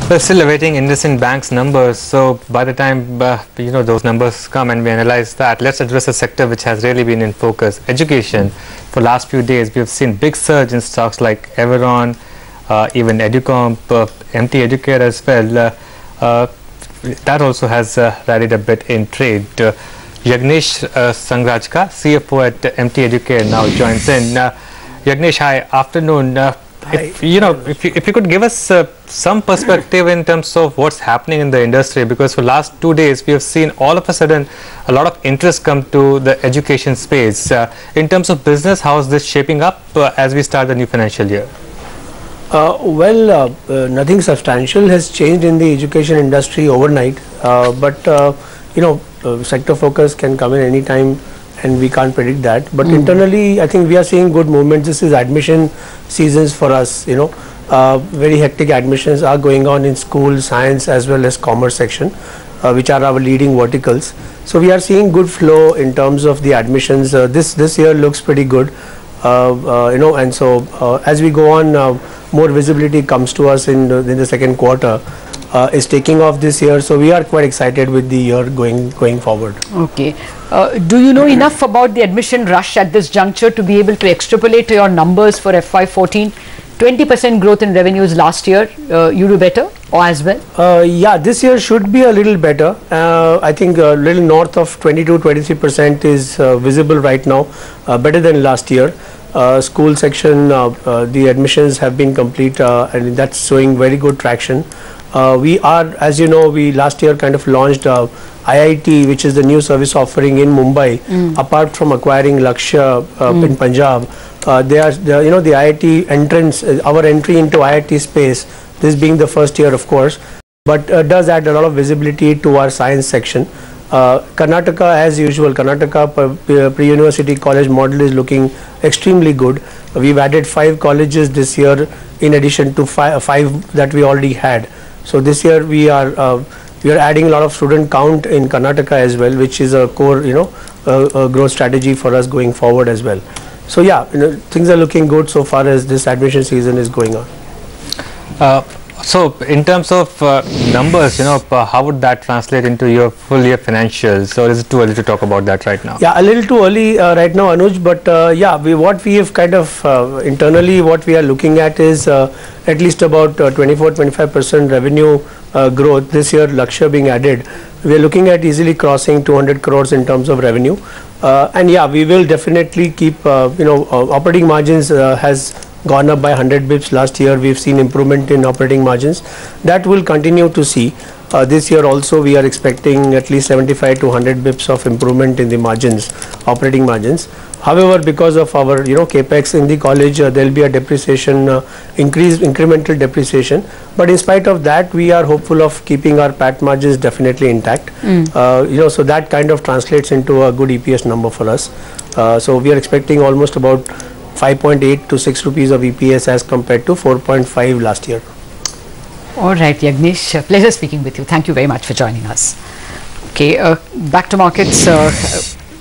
We're still awaiting IndusInd Bank's numbers, so by the time those numbers come and we analyze that, let's address a sector which has really been in focus, education. For last few days, we have seen big surge in stocks like Everon, even MT Educare as well. That also has rallied a bit in trade. Yagnesh Sanghrajka, CFO at MT Educare, now joins in. Yagnesh, hi, afternoon. If you could give us some perspective in terms of what's happening in the industry, because for last 2 days we have seen all of a sudden a lot of interest come to the education space. In terms of business, how is this shaping up as we start the new financial year? Nothing substantial has changed in the education industry overnight, but sector focus can come in any time and we can't predict that. But internally, I think we are seeing good movement. This is admission seasons for us, very hectic admissions are going on in school, science as well as commerce section, which are our leading verticals. So we are seeing good flow in terms of the admissions. This year looks pretty good, and so as we go on, more visibility comes to us in the second quarter. Is taking off this year, so we are quite excited with the year going forward. Okay. Do you know enough about the admission rush at this juncture to be able to extrapolate to your numbers for FY14? 20% growth in revenues last year. You do better or as well? Yeah, this year should be a little better. I think a little north of 22-23% is visible right now, better than last year. School section, the admissions have been complete, and that's showing very good traction. We are, as you know, we last year kind of launched IIT, which is the new service offering in Mumbai. Apart from acquiring Lakshya in Punjab, the IIT entrance, our entry into IIT space, this being the first year, of course, but does add a lot of visibility to our science section. Karnataka, as usual, Karnataka pre-university college model is looking extremely good. We've added 5 colleges this year in addition to 5 that we already had. So this year we are adding a lot of student count in Karnataka as well, which is a core growth strategy for us going forward as well. So yeah, things are looking good so far as this admission season is going on. So in terms of numbers, how would that translate into your full year financials, or is it too early to talk about that right now? Yeah, a little too early right now, Anuj, but what we have kind of internally, what we are looking at is at least about 24-25% revenue growth this year, Lakshya being added. We are looking at easily crossing 200 crores in terms of revenue, and yeah, we will definitely keep operating margins has gone up by 100 bips last year. We've seen improvement in operating margins. That will continue to see. This year also we are expecting at least 75 to 100 bips of improvement in the margins, operating margins. However, because of our capex in the college, there will be a depreciation, incremental depreciation. But in spite of that, we are hopeful of keeping our PAT margins definitely intact. So that kind of translates into a good EPS number for us. So we are expecting almost about 5.8 to 6 rupees of EPS as compared to 4.5 last year. All right, Yagnesh, pleasure speaking with you. Thank you very much for joining us. Okay, back to markets.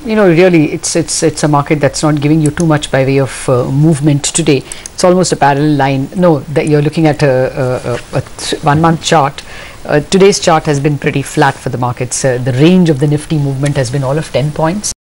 Really, it's a market that's not giving you too much by way of movement today. It's almost a parallel line. No, that you're looking at a 1 month chart. Today's chart has been pretty flat for the markets. The range of the Nifty movement has been all of 10 points.